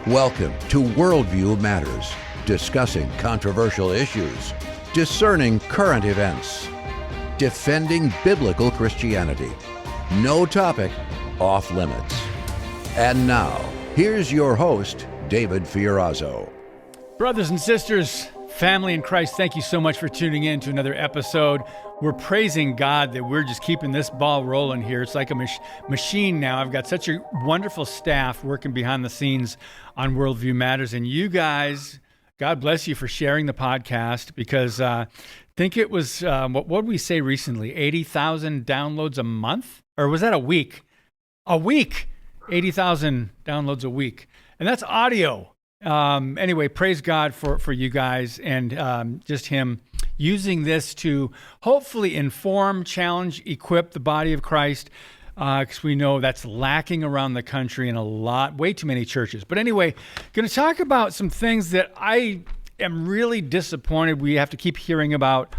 Welcome to Worldview Matters, discussing controversial issues, discerning current events, defending biblical Christianity. No topic off limits. And now, here's your host, David Fiorazzo. Brothers and sisters, family in Christ, thank you so much for tuning in to another episode. We're praising God that we're just keeping this ball rolling here. It's like a machine now. I've got such a wonderful staff working behind the scenes on Worldview Matters. And you guys, God bless you for sharing the podcast, because I think it was, what did we say recently? 80,000 downloads a month? Or was that a week? A week! 80,000 downloads a week. And that's audio. Anyway, praise God for you guys and just him using this to hopefully inform, challenge, equip the body of Christ, because we know that's lacking around the country in way too many churches. But anyway, going to talk about some things that I am really disappointed we have to keep hearing about,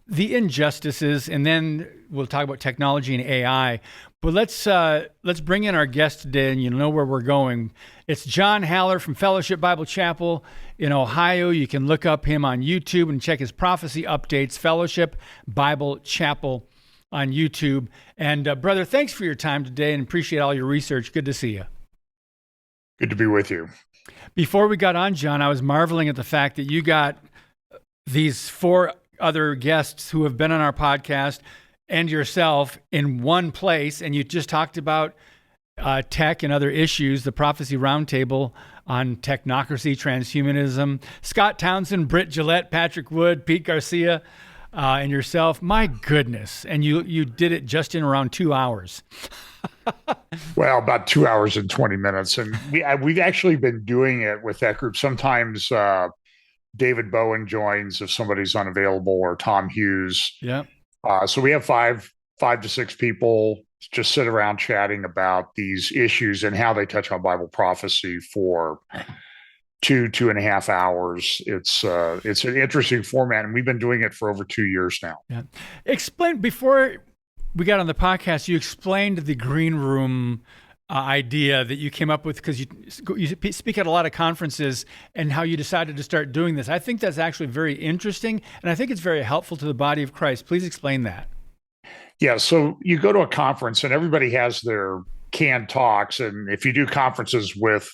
the injustices, and then we'll talk about technology and AI. But let's bring in our guest today, and you know where we're going. It's John Haller from Fellowship Bible Chapel in Ohio. You can look up him on YouTube and check his prophecy updates, Fellowship Bible Chapel on YouTube. And brother, thanks for your time today and appreciate all your research. Good to see you. Good to be with you. Before we got on, John, I was marveling at the fact that you got these 4 other guests who have been on our podcast and yourself in one place, and you just talked about tech and other issues, the Prophecy Roundtable on technocracy, transhumanism. Scott Townsend, Britt Gillette, Patrick Wood, Pete Garcia, and yourself. My goodness. And you did it just in around 2 hours. Well, about 2 hours and 20 minutes. And we've actually been doing it with that group. Sometimes David Bowen joins if somebody's unavailable, or Tom Hughes. Yeah. So we have five to six people just sit around chatting about these issues and how they touch on Bible prophecy for 2.5 hours. It's an interesting format, and we've been doing it for over 2 years now. Yeah. Explain, before we got on the podcast, you explained the green room idea that you came up with, because you speak at a lot of conferences, and how you decided to start doing this. I think that's actually very interesting, and I think it's very helpful to the body of Christ. Please explain that. Yeah, so you go to a conference and everybody has their canned talks, and if you do conferences with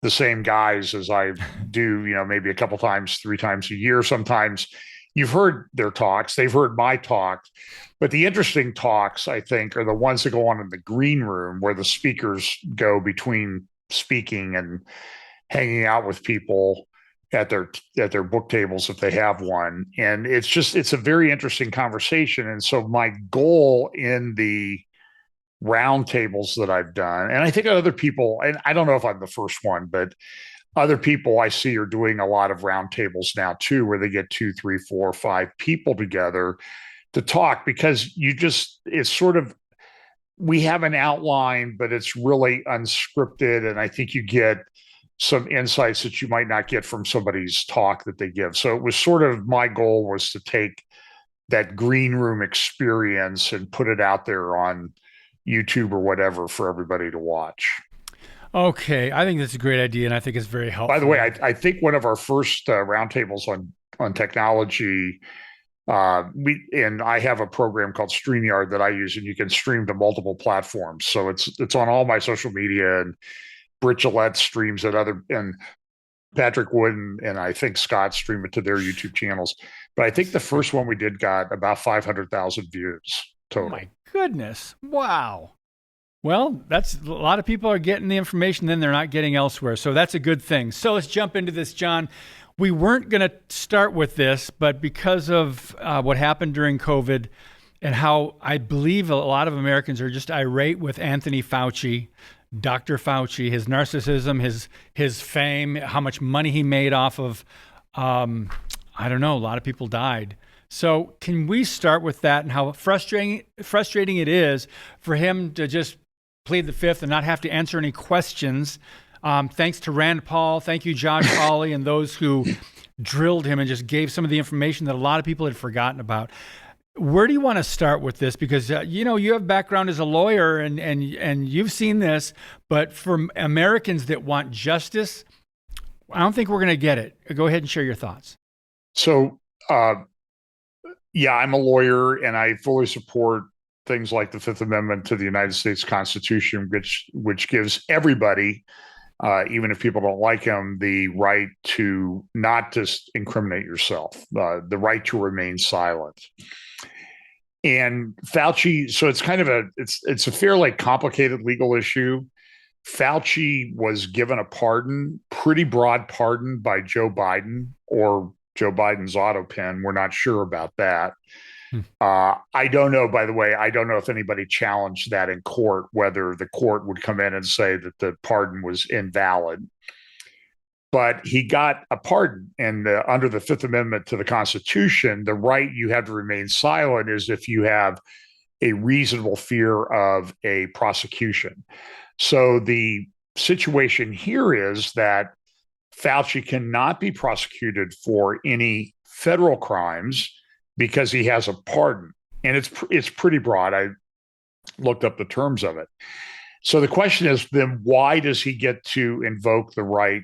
the same guys as I do, maybe a couple times, 3 times a year, sometimes you've heard their talks, they've heard my talks, but the interesting talks, I think, are the ones that go on in the green room, where the speakers go between speaking and hanging out with people at their book tables if they have one. And it's a very interesting conversation. And so my goal in the roundtables that I've done, and I think other people, and I don't know if I'm the first one, but other people I see are doing a lot of roundtables now too, where they get 2, 3, 4, 5 people together to talk, because it's sort of, we have an outline, but it's really unscripted. And I think you get some insights that you might not get from somebody's talk that they give. So it was sort of, my goal was to take that green room experience and put it out there on YouTube or whatever for everybody to watch. Okay, I think that's a great idea, and I think it's very helpful. By the way, I think one of our first roundtables on technology, and I have a program called StreamYard that I use, and you can stream to multiple platforms. So it's on all my social media, and Britt Gillette streams it, and Patrick Wood and I think Scott stream it to their YouTube channels. But I think the first one we did got about 500,000 views total. Oh my goodness. Wow. Well, that's a lot of people are getting the information then they're not getting elsewhere. So that's a good thing. So let's jump into this, John. We weren't going to start with this, but because of what happened during COVID and how I believe a lot of Americans are just irate with Anthony Fauci, Dr. Fauci, his narcissism, his fame, how much money he made off of, I don't know, a lot of people died. So can we start with that and how frustrating it is for him to just plead the fifth and not have to answer any questions? Thanks to Rand Paul. Thank you, Josh Hawley, and those who drilled him and just gave some of the information that a lot of people had forgotten about. where do you want to start with this? Because you have background as a lawyer, and you've seen this. But for Americans that want justice, I don't think we're going to get it. Go ahead and share your thoughts. So, yeah, I'm a lawyer, and I fully support things like the Fifth Amendment to the United States Constitution, which gives everybody, even if people don't like him, the right to not just incriminate yourself, the right to remain silent. And Fauci, so it's kind of it's a fairly complicated legal issue. Fauci was given a pardon, pretty broad pardon by Joe Biden or Joe Biden's auto pen. We're not sure about that. I don't know, by the way, I don't know if anybody challenged that in court, whether the court would come in and say that the pardon was invalid. But he got a pardon. And under the Fifth Amendment to the Constitution, the right you have to remain silent is if you have a reasonable fear of a prosecution. So the situation here is that Fauci cannot be prosecuted for any federal crimes because he has a pardon, and it's pretty broad. I looked up the terms of it. So the question is, then why does he get to invoke the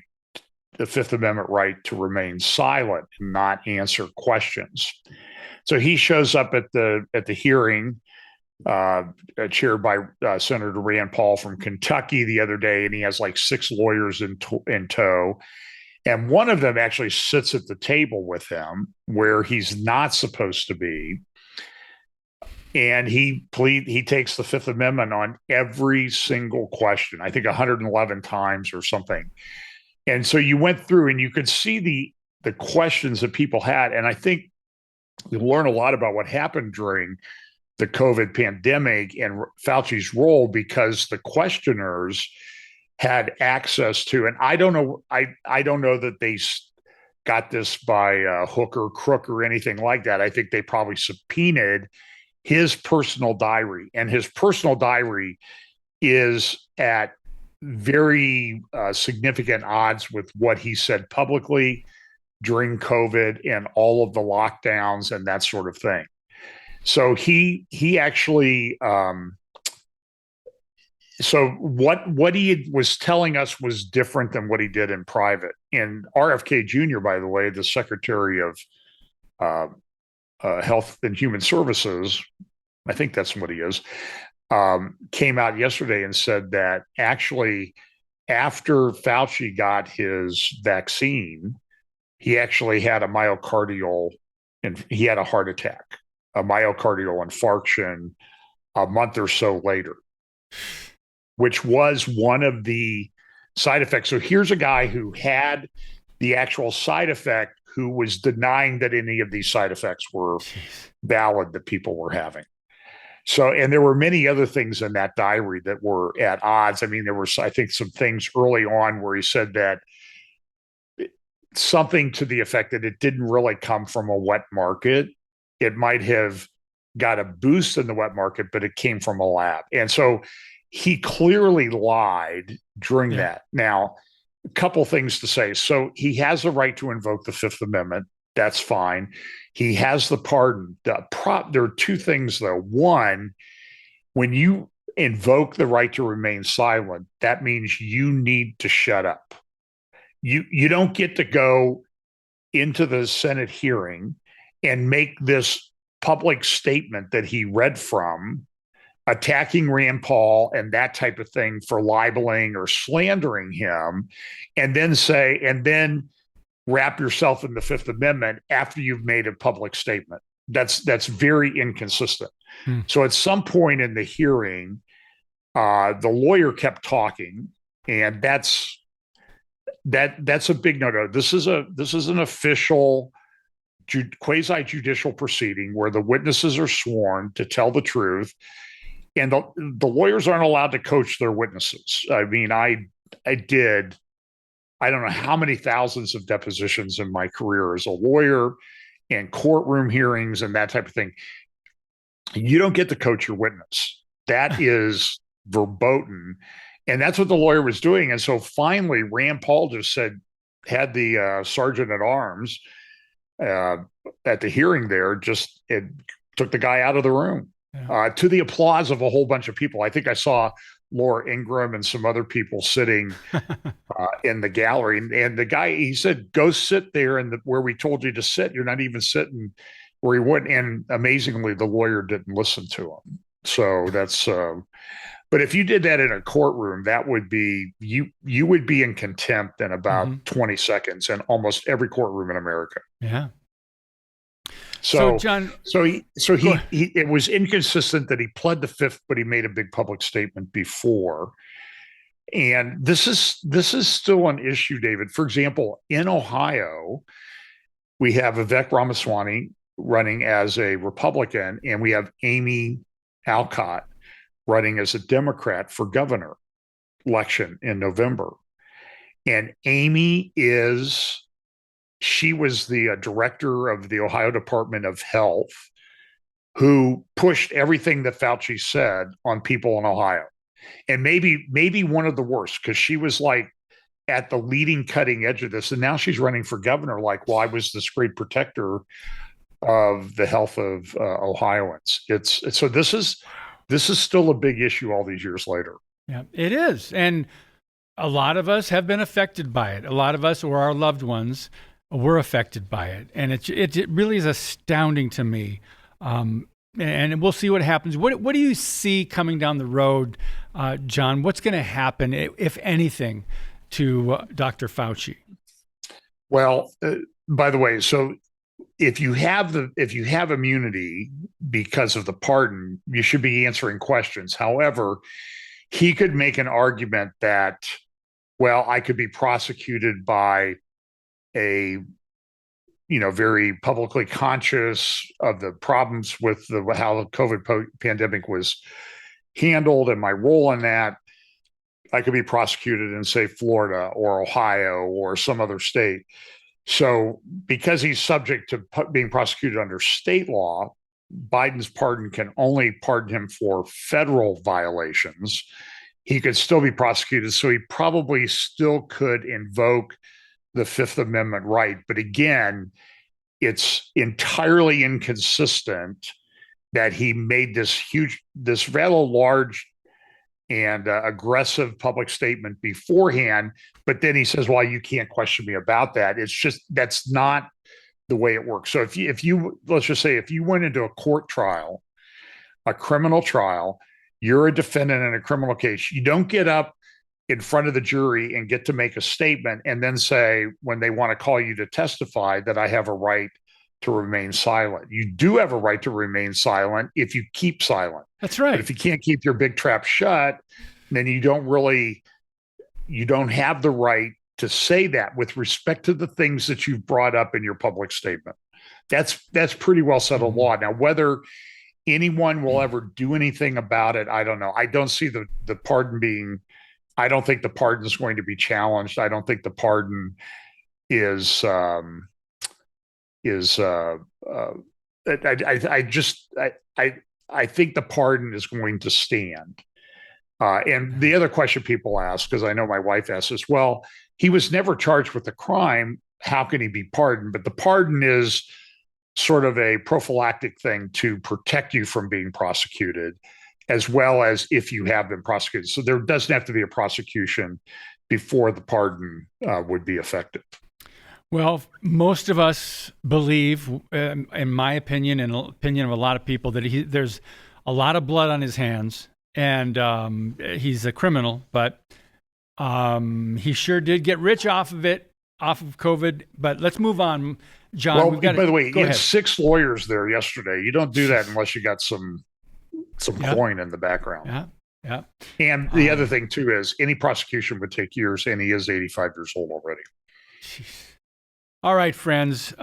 Fifth Amendment right to remain silent and not answer questions? So he shows up at the hearing, chaired by Senator Rand Paul from Kentucky the other day, and he has like 6 lawyers in tow. And one of them actually sits at the table with him where he's not supposed to be. And he takes the Fifth Amendment on every single question, I think 111 times or something. And so you went through and you could see the questions that people had. And I think you learn a lot about what happened during the COVID pandemic and Fauci's role, because the questioners had access to, and I don't know that they got this by hook or crook or anything like that. I think they probably subpoenaed his personal diary, and his personal diary is at very significant odds with what he said publicly during COVID and all of the lockdowns and that sort of thing. So he actually so what he was telling us was different than what he did in private. And RFK Jr., by the way, the Secretary of Health and Human Services, I think that's what he is, came out yesterday and said that actually after Fauci got his vaccine, he actually had a myocardial, and he had a heart attack, a myocardial infarction a month or so later, which was one of the side effects. So here's a guy who had the actual side effect, who was denying that any of these side effects were valid that people were having. So, and there were many other things in that diary that were at odds. I mean, there were, I think, some things early on where he said that something to the effect that it didn't really come from a wet market. It might have got a boost in the wet market, but it came from a lab. And so he clearly lied during that. Now, a couple things to say. So he has a right to invoke the Fifth Amendment. That's fine. He has the pardon. There are 2 things, though. One, when you invoke the right to remain silent, that means you need to shut up. You don't get to go into the Senate hearing and make this public statement that he read from, attacking Rand Paul and that type of thing for libeling or slandering him, and then wrap yourself in the Fifth Amendment after you've made a public statement. That's very inconsistent. So at some point in the hearing, the lawyer kept talking, and that's a big no-no. This is an official quasi-judicial proceeding where the witnesses are sworn to tell the truth. And the lawyers aren't allowed to coach their witnesses. I mean, I don't know how many thousands of depositions in my career as a lawyer and courtroom hearings and that type of thing. You don't get to coach your witness. That is verboten. And that's what the lawyer was doing. And so finally, Rand Paul just had the sergeant at arms at the hearing there, took the guy out of the room, to the applause of a whole bunch of people. I think I saw Laura Ingraham and some other people sitting in the gallery. And the guy, he said, go sit there where we told you to sit. You're not even sitting where he wouldn't. And amazingly, the lawyer didn't listen to him. So that's, but if you did that in a courtroom, that would be, you would be in contempt in about 20 seconds in almost every courtroom in America. Yeah. So John, he it was inconsistent that he pled the fifth, but he made a big public statement before. And this is still an issue, David. For example, in Ohio, we have Vivek Ramaswamy running as a Republican, and we have Amy Alcott running as a Democrat for governor election in November. And Amy she was the director of the Ohio Department of Health, who pushed everything that Fauci said on people in Ohio. And maybe one of the worst, because she was like at the leading cutting edge of this. And now she's running for governor. Like, well, I was this great protector of the health of Ohioans. So this is still a big issue all these years later. Yeah, it is. And a lot of us have been affected by it. A lot of us, or our loved ones, were affected by it. And it really is astounding to me. And we'll see what happens. What do you see coming down the road, John? What's going to happen, if anything, to Dr. Fauci? Well, by the way, so if you have immunity because of the pardon, you should be answering questions. However, he could make an argument that, well, I could be prosecuted by a very publicly conscious of the problems with how the COVID pandemic was handled and my role in that. I could be prosecuted in, say, Florida or Ohio or some other state. So because he's subject to being prosecuted under state law, Biden's pardon can only pardon him for federal violations. He could still be prosecuted. So he probably still could invoke the Fifth Amendment right. But again, it's entirely inconsistent that he made this rather large and aggressive public statement beforehand, but then he says, well, you can't question me about that. It's just, that's not the way it works. So if you let's just say, if you went into a court trial, a criminal trial, you're a defendant in a criminal case, you don't get up in front of the jury and get to make a statement and then say, when they want to call you to testify, that I have a right to remain silent. You do have a right to remain silent if you keep silent. That's right. But if you can't keep your big trap shut, then you don't have the right to say that with respect to the things that you've brought up in your public statement. That's pretty well settled law. Now, whether anyone will ever do anything about it, I don't know. I don't see the pardon being, I don't think the pardon is going to be challenged. I don't think the pardon is I think the pardon is going to stand. And the other question people ask, because I know my wife asks this, well, he was never charged with a crime. How can he be pardoned? But the pardon is sort of a prophylactic thing to protect you from being prosecuted, as well as if you have been prosecuted. So there doesn't have to be a prosecution before the pardon would be effective. Well, most of us believe, in my opinion and opinion of a lot of people, that there's a lot of blood on his hands, and he's a criminal, but he sure did get rich off of COVID. But let's move on, John. Well, by the way, he had 6 lawyers there yesterday. You don't do that unless you got some coin in the background. Yeah. Yeah. And the other thing too is any prosecution would take years, and he is 85 years old already. Geez. All right, friends.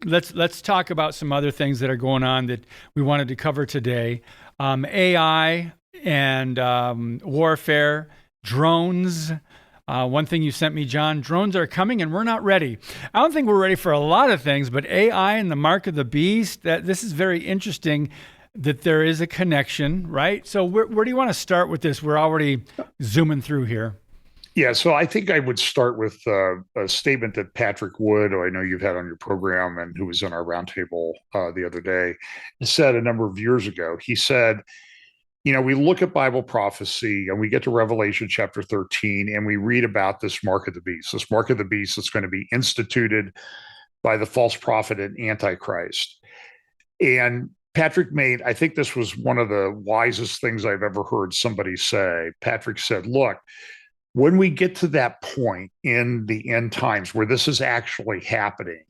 Let's talk about some other things that are going on that we wanted to cover today. AI and warfare, drones. One thing you sent me, John, drones are coming and we're not ready. I don't think we're ready for a lot of things, but AI and the mark of the beast, this is very interesting that there is a connection, right? So where do you want to start with this? We're already zooming through here. Yeah, so I think I would start with a statement that Patrick Wood, who I know you've had on your program and who was in our roundtable the other day, said a number of years ago. He said, we look at Bible prophecy and we get to Revelation chapter 13 and we read about this mark of the beast, that's going to be instituted by the false prophet and Antichrist. And Patrick made, I think this was one of the wisest things I've ever heard somebody say. Patrick said, look, when we get to that point in the end times where this is actually happening,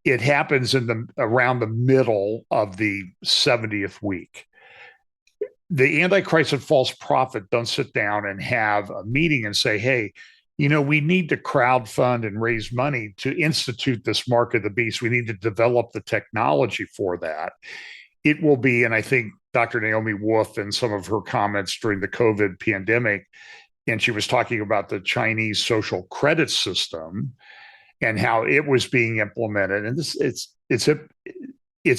it happens around the middle of the 70th week. The Antichrist and false prophet don't sit down and have a meeting and say, hey, we need to crowdfund and raise money to institute this mark of the beast. We need to develop the technology for that. It will be, and I think Dr. Naomi Wolf in some of her comments during the COVID pandemic, and she was talking about the Chinese social credit system and how it was being implemented. And it's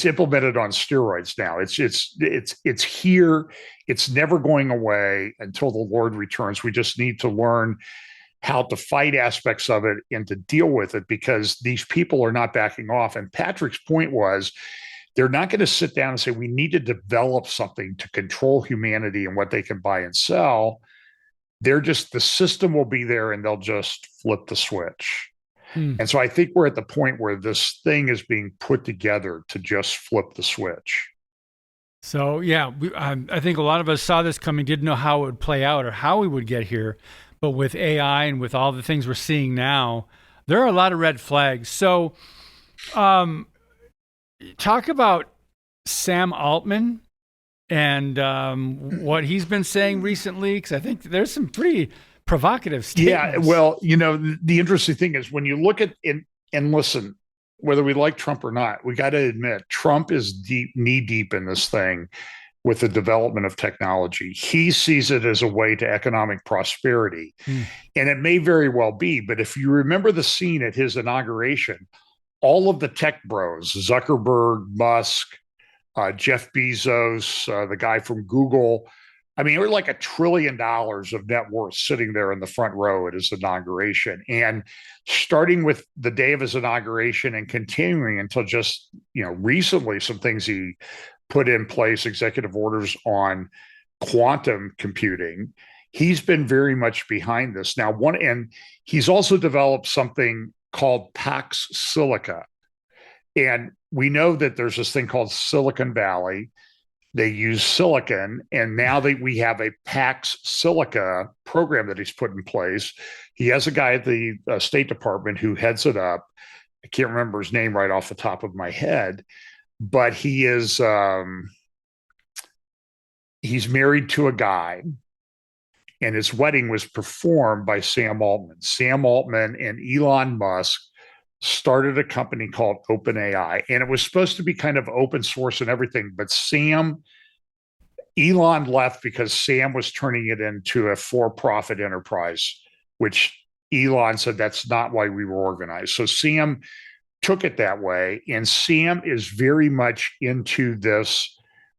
implemented on steroids now. It's here. It's never going away until the Lord returns. We just need to learn how to fight aspects of it and to deal with it, because these people are not backing off. And Patrick's point was, they're not going to sit down and say, we need to develop something to control humanity and what they can buy and sell. The system will be there and they'll just flip the switch. And so I think we're at the point where this thing is being put together to just flip the switch. So, yeah, I think a lot of us saw this coming, didn't know how it would play out or how we would get here. But with AI and with all the things we're seeing now, there are a lot of red flags. So, talk about Sam Altman and what he's been saying recently, because I think there's some pretty provocative statements. Yeah, well, the interesting thing is when you look at and listen, whether we like Trump or not, we got to admit Trump is knee deep in this thing with the development of technology. He sees it as a way to economic prosperity. And it may very well be, but if you remember the scene at his inauguration, all of the tech bros, Zuckerberg, Musk, Jeff Bezos, the guy from Google, I mean, it was like $1 trillion of net worth sitting there in the front row at his inauguration. And starting with the day of his inauguration and continuing until just, recently, some things he put in place, executive orders on quantum computing. He's been very much behind this. Now, and he's also developed something called Pax Silica. And we know that there's this thing called Silicon Valley. They use silicon, and now that we have a Pax Silica program that he's put in place, he has a guy at the State Department who heads it up. I can't remember his name right off the top of my head, but he's married to a guy, and his wedding was performed by Sam Altman. Sam Altman and Elon Musk started a company called OpenAI, and it was supposed to be kind of open source and everything, but Elon left because Sam was turning it into a for-profit enterprise, which Elon said that's not why we were organized. So Sam took it that way, and Sam is very much into this.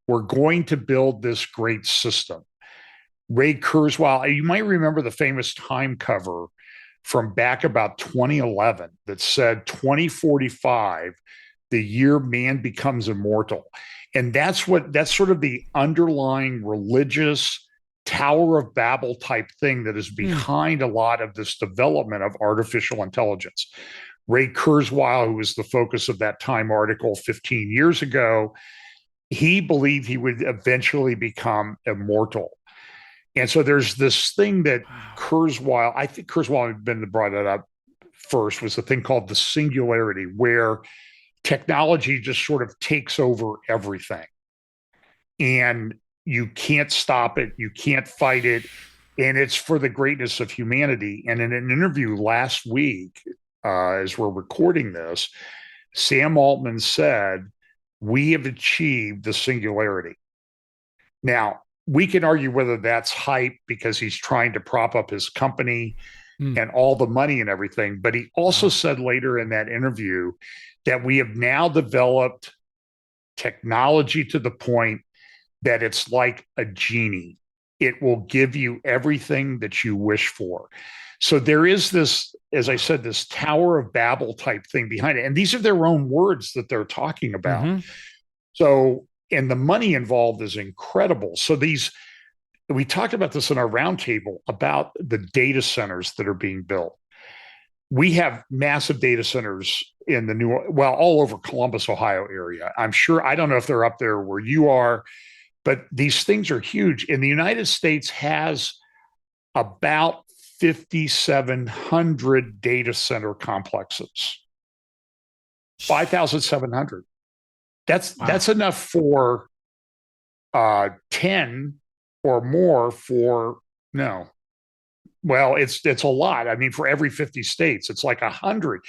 We're going to build this great system. Ray Kurzweil, you might remember the famous Time cover from back about 2011 that said 2045, the year man becomes immortal. And that's sort of the underlying religious Tower of Babel type thing that is behind a lot of this development of artificial intelligence. Ray Kurzweil, who was the focus of that Time article 15 years ago, he believed he would eventually become immortal. And so there's this thing that I think Kurzweil had been brought it up first, was the thing called the singularity, where technology just sort of takes over everything. And you can't stop it. You can't fight it. And it's for the greatness of humanity. And in an interview last week, as we're recording this, Sam Altman said, we have achieved the singularity. Now, we can argue whether that's hype because he's trying to prop up his company and all the money and everything. But he also said later in that interview that we have now developed technology to the point that it's like a genie. it will give you everything that you wish for. So there is this, as I said, this Tower of Babel type thing behind it. And these are their own words that they're talking about. Mm-hmm. So, and the money involved is incredible. So we talked about this in our roundtable about the data centers that are being built. We have massive data centers in all over Columbus, Ohio area. I'm sure, I don't know if they're up there where you are, but these things are huge. And the United States has about 5,700 data center complexes. 5,700. That's enough for 10 or more for no. Well, it's a lot. I mean, for every 50 states, it's like 100,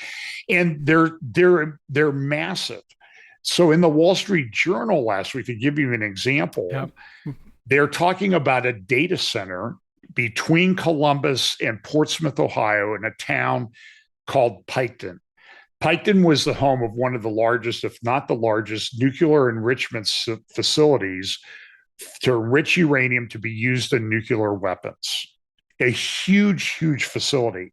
and they're massive. So in the Wall Street Journal last week, to give you an example, yep. They're talking about a data center between Columbus and Portsmouth, Ohio, in a town called Piketon. Piketon was the home of one of the largest, if not the largest, nuclear enrichment facilities to enrich uranium to be used in nuclear weapons. A huge, huge facility.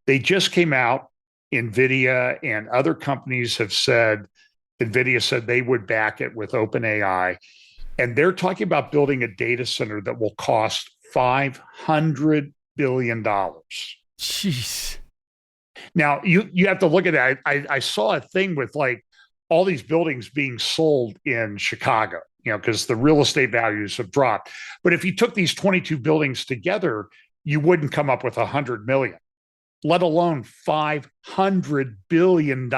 They just came out, NVIDIA and other companies have said, NVIDIA said they would back it with OpenAI. And they're talking about building a data center that will cost $500 billion. Jeez. Now, you have to look at that. I saw a thing with like all these buildings being sold in Chicago, because the real estate values have dropped. But if you took these 22 buildings together, you wouldn't come up with $100 million, let alone $500 billion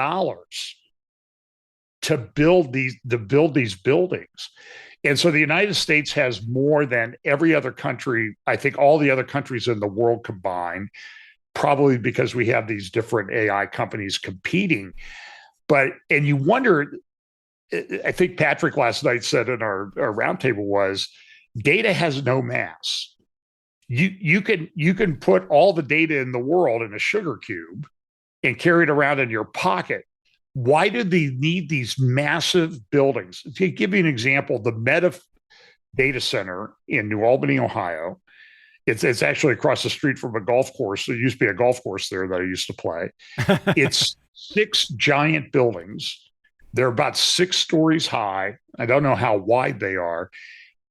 to build these buildings. And so the United States has more than every other country, I think all the other countries in the world combined, probably because we have these different AI companies competing. And you wonder, I think Patrick last night said in our roundtable was, data has no mass. You can put all the data in the world in a sugar cube and carry it around in your pocket. Why did they need these massive buildings? To give you an example, the Meta data center in New Albany, Ohio, it's actually across the street from a golf course. There used to be a golf course there that I used to play. It's 6 giant buildings. They're about 6 stories high. I don't know how wide they are,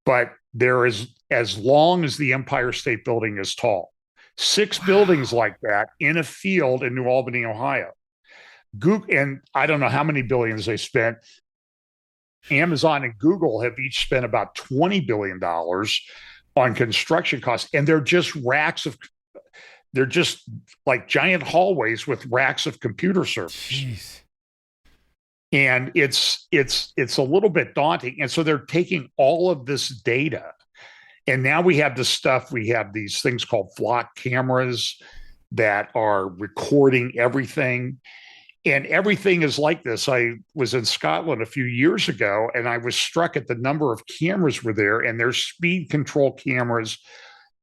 but they're as long as the Empire State Building is tall. 6 buildings like that in a field in New Albany, Ohio. Google, and I don't know how many billions they spent. Amazon and Google have each spent about $20 billion on construction costs, and they're just like giant hallways with racks of computer servers. Jeez. And it's a little bit daunting. And so they're taking all of this data, and now we have these things called flock cameras that are recording everything. And everything is like this. I was in Scotland a few years ago, and I was struck at the number of cameras were there, and there's speed control cameras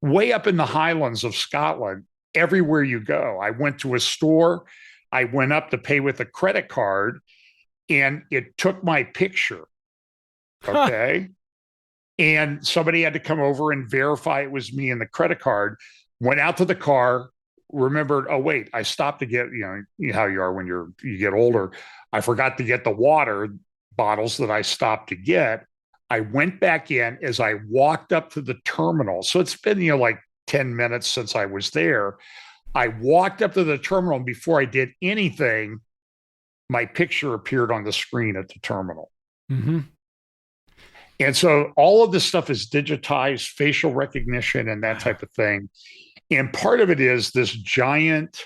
way up in the highlands of Scotland everywhere you go. I went to a store. I went up to pay with a credit card, and it took my picture. Okay. And somebody had to come over and verify it was me and the credit card. Went out to the car, remembered, oh wait, I stopped to get, how you are when you get older. I forgot to get the water bottles that I stopped to get. I went back in. As I walked up to the terminal, so it's been like 10 minutes since I was there. I walked up to the terminal, and before I did anything, my picture appeared on the screen at the terminal. Mm-hmm. And so all of this stuff is digitized, facial recognition and that type of thing. And part of it is this giant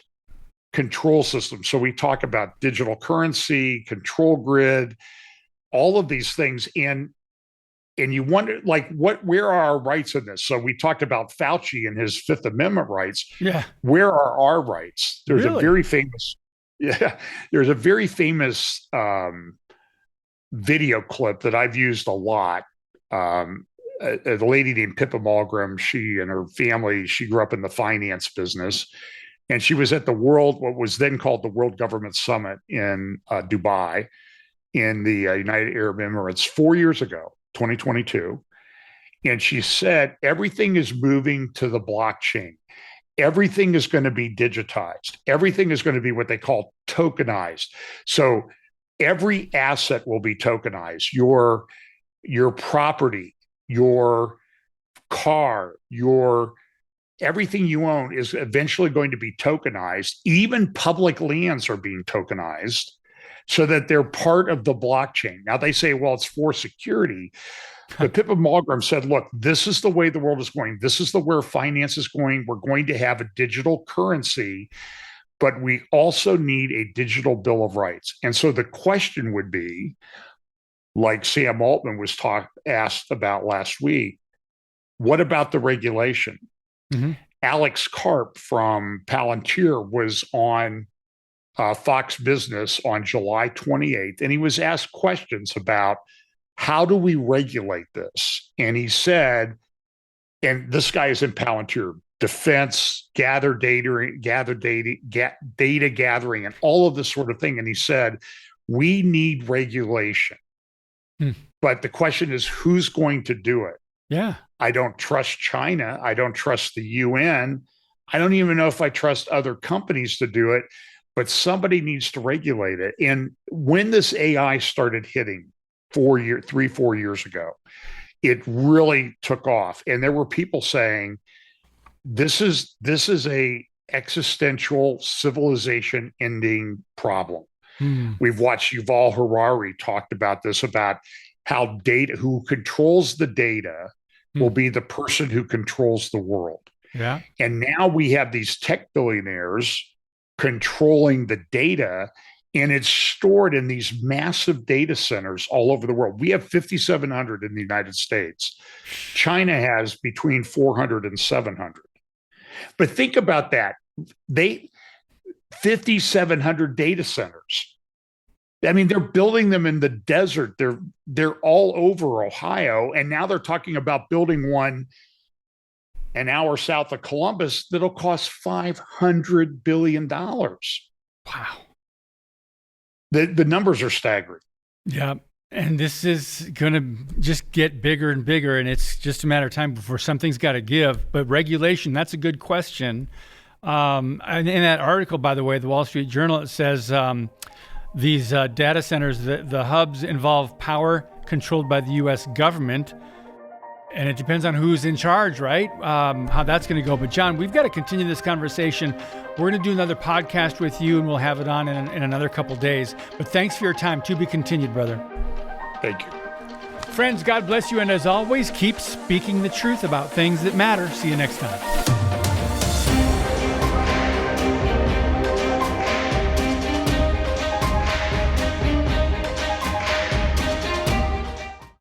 control system. So we talk about digital currency, control grid, all of these things. And you wonder, like, where are our rights in this? So we talked about Fauci and his Fifth Amendment rights. Yeah. Where are our rights? There's really? a very famous, video clip that I've used a lot. A lady named Pippa Malmgren, she and her family, she grew up in the finance business, and she was at what was then called the World Government Summit in Dubai in the United Arab Emirates 4 years ago, 2022. And she said, everything is moving to the blockchain. Everything is going to be digitized. Everything is going to be what they call tokenized. So every asset will be tokenized. Your property, your car, your everything you own is eventually going to be tokenized. Even public lands are being tokenized so that they're part of the blockchain. Now they say, well, it's for security. But Pippa Malmgren said, look, this is the way the world is going. This is the where finance is going. We're going to have a digital currency, but we also need a digital bill of rights. And so the question would be, like Sam Altman was asked about last week, what about the regulation? Mm-hmm. Alex Karp from Palantir was on Fox Business on July 28th, and he was asked questions about how do we regulate this? And he said, and this guy is in Palantir, defense, data gathering, and all of this sort of thing. And he said, we need regulation. But the question is, who's going to do it? Yeah. I don't trust China. I don't trust the UN. I don't even know if I trust other companies to do it, but somebody needs to regulate it. And when this AI started hitting 4 years ago, it really took off. And there were people saying, this is a existential civilization ending problem. We've watched Yuval Harari talked about this, about how who controls the data will be the person who controls the world. Yeah. And now we have these tech billionaires controlling the data, and it's stored in these massive data centers all over the world. We have 5,700 in the United States. China has between 400 and 700. But think about that. 5,700 data centers. I mean, they're building them in the desert. They're all over Ohio. And now they're talking about building one an hour south of Columbus that'll cost $500 billion. Wow. The numbers are staggering. Yeah. And this is going to just get bigger and bigger. And it's just a matter of time before something's got to give. But regulation, that's a good question. And in that article, by the way, the Wall Street Journal, it says these data centers, the hubs involve power controlled by the U.S. government. And it depends on who's in charge, right? How that's going to go. But John, we've got to continue this conversation. We're going to do another podcast with you, and we'll have it on in another couple days. But thanks for your time. To be continued, brother. Thank you. Friends, God bless you. And as always, keep speaking the truth about things that matter. See you next time.